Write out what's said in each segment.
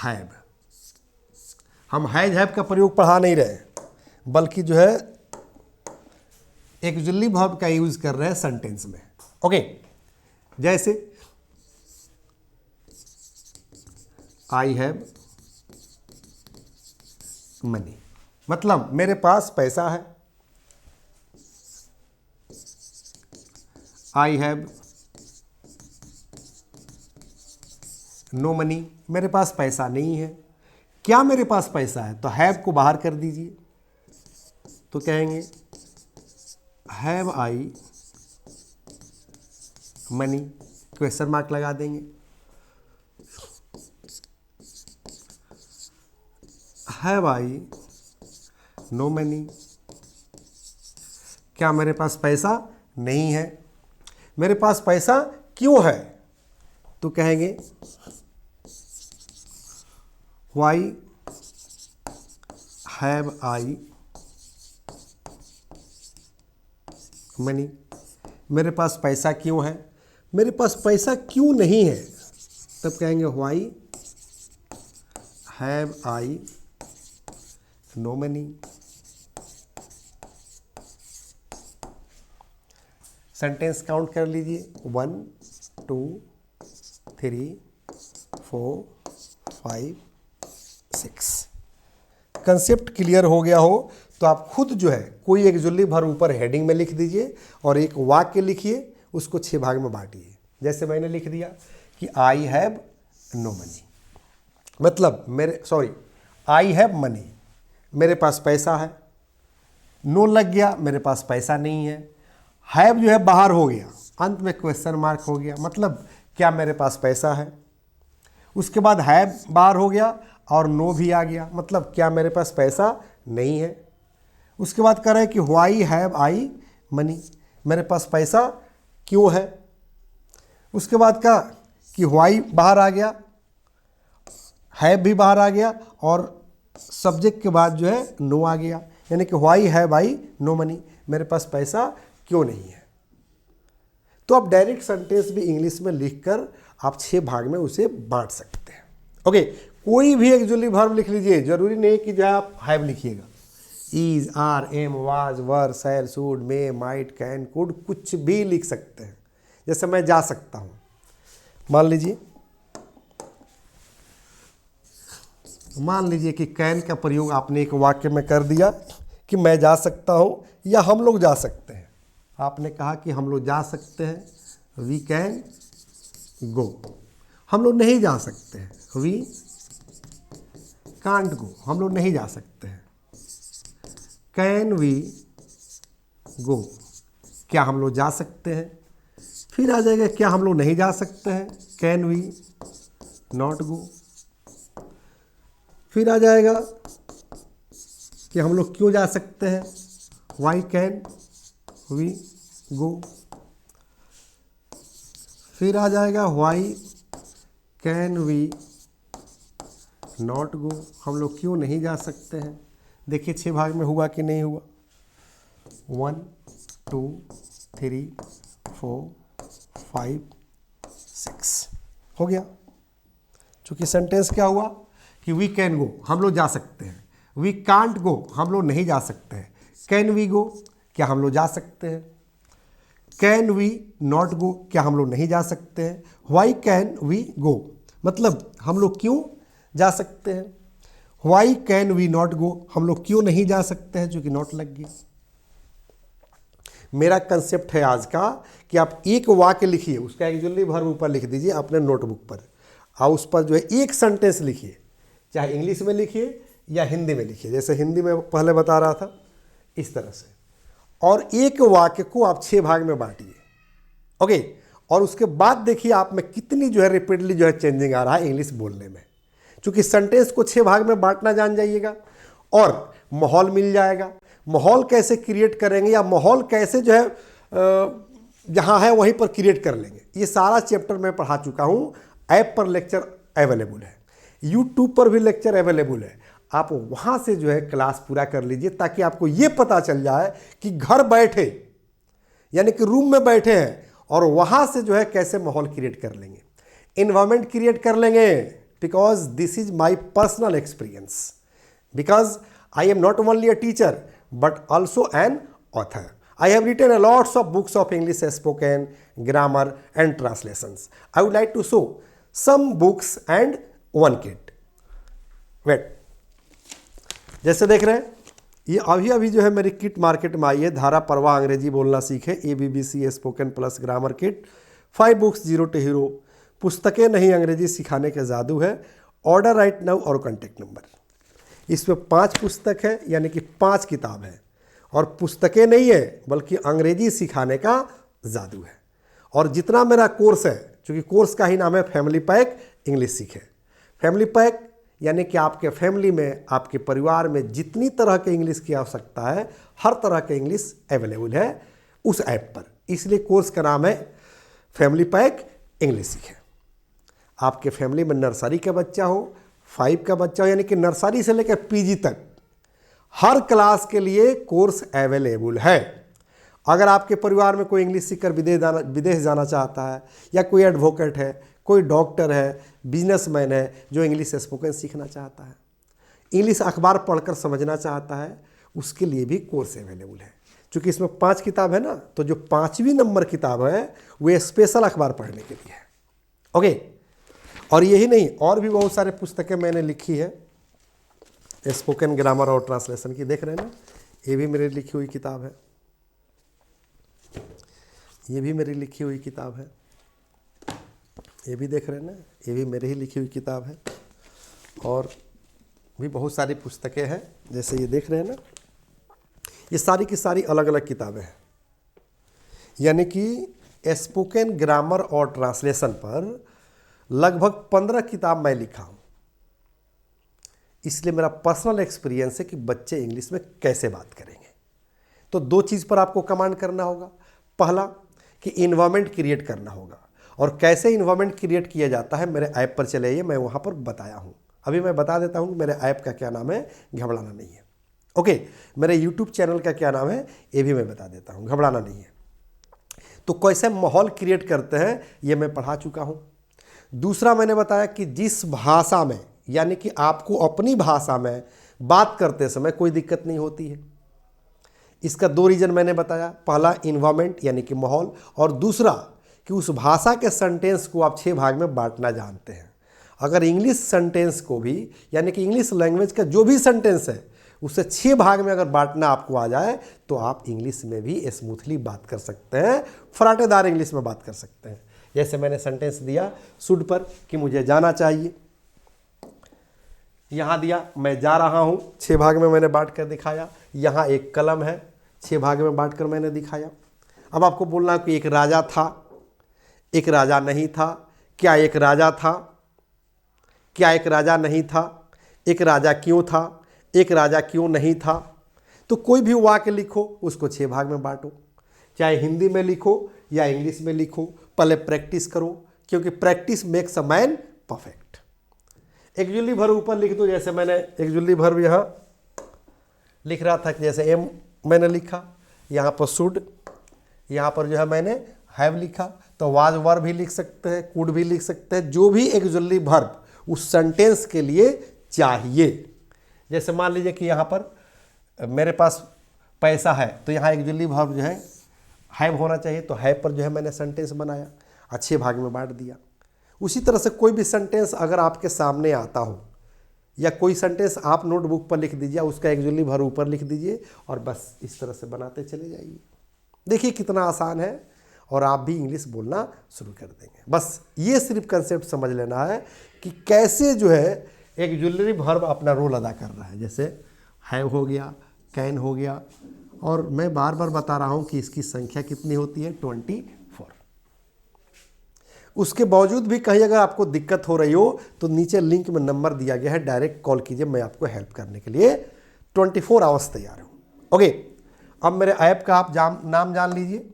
Have. हम have का प्रयोग पढ़ा नहीं रहे, बल्कि जो है एक्जुअली वर्ब का यूज कर रहे हैं सेंटेंस में। ओके, जैसे आई हैव मनी, मतलब मेरे पास पैसा है। आई हैव नो मनी, मेरे पास पैसा नहीं है। क्या मेरे पास पैसा है? तो हैव को बाहर कर दीजिए, तो कहेंगे have I money, question mark लगा देंगे। हैव आई नो मनी, क्या मेरे पास पैसा नहीं है? मेरे पास पैसा क्यों है? तो कहेंगे व्हाई हैव आई मनी, मेरे पास पैसा क्यों है? मेरे पास पैसा क्यों नहीं है? तब कहेंगे why have I know money. Sentence count कर लीजिए, 1 2 3 4 5 6। कंसेप्ट क्लियर हो गया हो तो आप खुद जो है कोई एक्जुअली वर्ब ऊपर हेडिंग में लिख दीजिए और एक वाक्य लिखिए, उसको 6 भाग में बांटिए। जैसे मैंने लिख दिया कि आई हैव नो मनी, मतलब आई हैव मनी, मेरे पास पैसा है। नो लग गया, मेरे पास पैसा नहीं है। हैव जो है बाहर हो गया, अंत में क्वेश्चन मार्क हो गया, मतलब क्या मेरे पास पैसा है। उसके बाद हैव बाहर हो गया और नो भी आ गया, मतलब क्या मेरे पास पैसा नहीं है। उसके बाद कह रहे हैं कि व्हाई हैव आई मनी, मेरे पास पैसा क्यों है। उसके बाद कहा कि व्हाई बाहर आ गया, हैव भी बाहर आ गया और सब्जेक्ट के बाद जो है नो आ गया, यानी कि why have I know money, मेरे पास पैसा क्यों नहीं है। तो आप डायरेक्ट सेंटेंस भी इंग्लिश में लिखकर आप 6 भाग में उसे बांट सकते हैं। ओके, कोई भी एक्जुअली वर्ब लिख लीजिए, जरूरी नहीं कि जो है आप हैव लिखिएगा। Is, are, am, was, were, shall, should, may, might, can, could, कुछ भी लिख सकते हैं। जैसे मैं जा सकता हूं, मान लीजिए कि कैन का प्रयोग आपने एक वाक्य में कर दिया कि मैं जा सकता हूं या हम लोग जा सकते हैं। आपने कहा कि हम लोग जा सकते हैं, वी कैन गो। हम लोग नहीं जा सकते हैं, वी कांट गो, हम लोग नहीं जा सकते हैं। कैन वी गो, क्या हम लोग जा सकते हैं। फिर आ जाएगा क्या हम लोग नहीं जा सकते हैं, कैन वी नॉट गो। फिर आ जाएगा कि हम लोग क्यों जा सकते हैं, वाई कैन वी गो। फिर आ जाएगा why can we not go, हम लोग क्यों नहीं जा सकते हैं। देखिए 6 भाग में हुआ कि नहीं हुआ। 1 2 3 4 5 6 हो गया। चूंकि सेंटेंस क्या हुआ कि वी कैन गो, हम लोग जा सकते हैं। वी कांट गो, हम लोग नहीं जा सकते हैं। कैन वी गो, क्या हम लोग जा सकते हैं। कैन वी नॉट गो, क्या हम लोग नहीं जा सकते हैं। वाई कैन वी गो, मतलब हम लोग क्यों जा सकते हैं। Why can we not go, हम लोग क्यों नहीं जा सकते हैं, जो कि नॉट लग गया। मेरा कंसेप्ट है आज का कि आप एक वाक्य लिखिए, उसका एक्चुअली वर्ब ऊपर लिख दीजिए अपने नोटबुक पर, और उस पर जो है एक सेंटेंस लिखिए, चाहे इंग्लिश में लिखिए या हिंदी में लिखिए। जैसे हिंदी में पहले बता रहा था इस तरह से, और एक वाक्य को आप 6 भाग में बांटिए। ओके, और उसके बाद देखिए आप में कितनी जो है रिपीटली जो है चेंजिंग आ रहा है इंग्लिश बोलने में। क्योंकि सेंटेंस को 6 भाग में बांटना जान जाइएगा और माहौल मिल जाएगा। माहौल कैसे क्रिएट करेंगे या माहौल कैसे जो है जहाँ है वहीं पर क्रिएट कर लेंगे, ये सारा चैप्टर मैं पढ़ा चुका हूँ। ऐप पर लेक्चर अवेलेबल है, यूट्यूब पर भी लेक्चर अवेलेबल है। आप वहाँ से जो है क्लास पूरा कर लीजिए, ताकि आपको ये पता चल जाए कि घर बैठे यानी कि रूम में बैठे हैं और वहाँ से जो है कैसे माहौल क्रिएट कर लेंगे, इन्वायरमेंट क्रिएट कर लेंगे, because this is my personal experience, because I am not only a teacher but also an author. I have written a lots of books of English spoken, grammar and translations. I would like to show some books and one kit. Wait, जैसे देख रहे हैं ये अभी जो है मेरी kit market में आई है, धारा परवाह अंग्रेजी बोलना सीखे ABBC spoken plus grammar kit, 5 books zero to hero, पुस्तकें नहीं अंग्रेजी सिखाने का जादू है, ऑर्डर राइट नाउ और कॉन्टैक्ट नंबर। इसमें 5 पुस्तक है यानी कि 5 किताब है, और पुस्तकें नहीं है बल्कि अंग्रेजी सिखाने का जादू है। और जितना मेरा कोर्स है, चूँकि कोर्स का ही नाम है फैमिली पैक इंग्लिश सीखे, फैमिली पैक यानी कि आपके फैमिली में, आपके परिवार में जितनी तरह के इंग्लिश की आवश्यकता है हर तरह के इंग्लिश अवेलेबल है उस ऐप पर, इसलिए कोर्स का नाम है फैमिली पैक इंग्लिश सीखे। आपके फैमिली में नर्सरी का बच्चा हो, 5 का बच्चा हो, यानी कि नर्सरी से लेकर PG तक हर क्लास के लिए कोर्स अवेलेबल है। अगर आपके परिवार में कोई इंग्लिश सीखकर विदेश जाना चाहता है, या कोई एडवोकेट है, कोई डॉक्टर है, बिजनेसमैन है जो इंग्लिश स्पोकन सीखना चाहता है, इंग्लिश अखबार पढ़कर समझना चाहता है, उसके लिए भी कोर्स अवेलेबल है। क्योंकि इसमें 5 किताब है ना, तो जो 5वीं नंबर किताब है वो स्पेशल अखबार पढ़ने के लिए है। ओके, और यही नहीं, और भी बहुत सारे पुस्तकें मैंने लिखी है स्पोकन ग्रामर और ट्रांसलेशन की, देख रहे हैं ना, ये भी मेरी लिखी हुई किताब है, ये भी मेरी लिखी हुई किताब है, ये भी देख रहे हैं ना, ये भी मेरी ही लिखी हुई किताब है। और भी बहुत सारी पुस्तकें हैं, जैसे ये देख रहे हैं ना, ये सारी की सारी अलग अलग किताबें हैं। यानी कि स्पोकन ग्रामर और ट्रांसलेशन पर लगभग 15 किताब मैं लिखा हूँ, इसलिए मेरा पर्सनल एक्सपीरियंस है कि बच्चे इंग्लिश में कैसे बात करेंगे। तो 2 चीज़ पर आपको कमांड करना होगा, पहला कि इन्वायरमेंट क्रिएट करना होगा, और कैसे इन्वायरमेंट क्रिएट किया जाता है मेरे ऐप पर चले आइए, मैं वहाँ पर बताया हूँ। अभी मैं बता देता हूँ मेरे ऐप का क्या नाम है, घबराना नहीं है। ओके, मेरे यूट्यूब चैनल का क्या नाम है ये भी मैं बता देता हूँ, घबराना नहीं है। तो कैसे माहौल क्रिएट करते हैं ये मैं पढ़ा चुका हूँ। दूसरा मैंने बताया कि जिस भाषा में, यानी कि आपको अपनी भाषा में बात करते समय कोई दिक्कत नहीं होती है, इसका 2 रीज़न मैंने बताया, पहला इन्वायरमेंट यानी कि माहौल, और दूसरा कि उस भाषा के सेंटेंस को आप 6 भाग में बांटना जानते हैं। अगर इंग्लिश सेंटेंस को भी, यानी कि इंग्लिश लैंग्वेज का जो भी सेंटेंस है उसे 6 भाग में अगर बांटना आपको आ जाए तो आप इंग्लिश में भी स्मूथली बात कर सकते हैं, फराटेदार इंग्लिश में बात कर सकते हैं। जैसे मैंने सेंटेंस दिया शुड पर कि मुझे जाना चाहिए, यहाँ दिया मैं जा रहा हूँ, 6 भाग में मैंने बांट कर दिखाया। यहाँ एक कलम है, 6 भाग में बांट कर मैंने दिखाया। अब आपको बोलना कि एक राजा था, एक राजा नहीं था, क्या एक राजा था, क्या एक राजा नहीं था, एक राजा क्यों था, एक राजा क्यों नहीं था। तो कोई भी वाक्य लिखो, उसको 6 भाग में बांटो, चाहे हिंदी में लिखो या इंग्लिश में लिखो, पहले प्रैक्टिस करो, क्योंकि practice makes a man perfect. एक जुल्ली भर ऊपर लिख दो, जैसे मैंने एक जुल्ली भर यहाँ लिख रहा था, जैसे एम मैंने लिखा, यहाँ पर शुड, यहाँ पर जो है मैंने हैव लिखा, तो वाज वर भी लिख सकते हैं, कुड भी लिख सकते हैं, जो भी एक जुल्ली वर्ब उस सेंटेंस के लिए चाहिए। जैसे मान लीजिए कि यहाँ पर मेरे पास पैसा है, तो यहाँ एक जुल्ली वर्ब जो है हैव होना चाहिए, तो हैव पर जो है मैंने सेंटेंस बनाया, अच्छे भाग में बांट दिया। उसी तरह से कोई भी सेंटेंस अगर आपके सामने आता हो, या कोई सेंटेंस आप नोटबुक पर लिख दीजिए, उसका एक जुल्ली भर ऊपर लिख दीजिए, और बस इस तरह से बनाते चले जाइए। देखिए कितना आसान है, और आप भी इंग्लिश बोलना शुरू कर देंगे। बस ये सिर्फ कंसेप्ट समझ लेना है कि कैसे जो है एक जुलरी वर्ब अपना रोल अदा कर रहा है। जैसे हैव हो गया, कैन हो गया, और मैं बार बार बता रहा हूँ कि इसकी संख्या कितनी होती है, 24। उसके बावजूद भी कहीं अगर आपको दिक्कत हो रही हो तो नीचे लिंक में नंबर दिया गया है, डायरेक्ट कॉल कीजिए, मैं आपको हेल्प करने के लिए 24 आवर्स तैयार हूँ। ओके, अब मेरे ऐप का आप नाम जान लीजिए।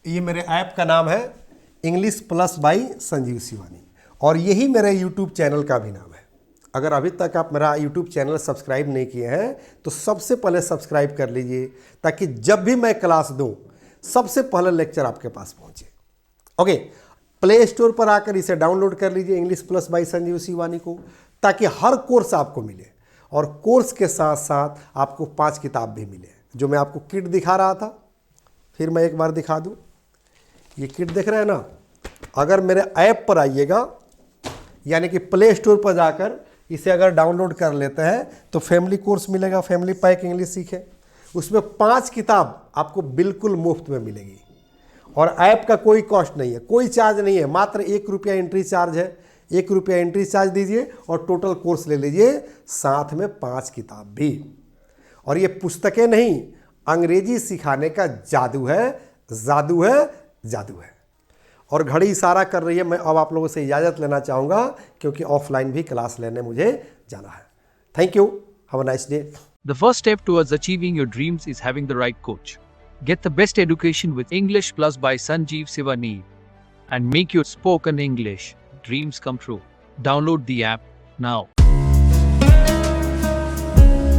ये मेरे ऐप का नाम है English plus by Sanjeev Shivani, और यही मेरे यूट्यूब चैनल का भी नाम है। अगर अभी तक आप मेरा यूट्यूब चैनल सब्सक्राइब नहीं किए हैं तो सबसे पहले सब्सक्राइब कर लीजिए, ताकि जब भी मैं क्लास दूं सबसे पहले लेक्चर आपके पास पहुंचे। ओके, प्ले स्टोर पर आकर इसे डाउनलोड कर लीजिए, English plus by Sanjeev Shivani को, ताकि हर कोर्स आपको मिले और कोर्स के साथ साथ आपको 5 किताब भी मिले। जो मैं आपको किट दिखा रहा था, फिर मैं एक बार दिखा दूं। ये किट देख रहे हैं ना, अगर मेरे ऐप पर आइएगा, यानी कि प्ले स्टोर पर जाकर इसे अगर डाउनलोड कर लेते हैं तो फैमिली कोर्स मिलेगा, फैमिली पैक इंग्लिश सीखे। उसमें 5 किताब आपको बिल्कुल मुफ्त में मिलेगी और ऐप का कोई कॉस्ट नहीं है, कोई चार्ज नहीं है, मात्र 1 रुपया एंट्री चार्ज है। 1 रुपया एंट्री चार्ज दीजिए और टोटल कोर्स ले लीजिए, साथ में 5 किताब भी। और ये पुस्तकें नहीं, अंग्रेजी सिखाने का जादू है, जादू है, जादू है। और घड़ी इशारा कर रही है, मैं अब आप लोगों से इजाज़त लेना चाहूँगा क्योंकि ऑफलाइन भी क्लास लेने मुझे जाना है। Thank you, have a nice day. The first step towards achieving your dreams is having the right coach. Get the best education with English Plus by Sanjeev Sivani and make your spoken English dreams come true. Download the app now.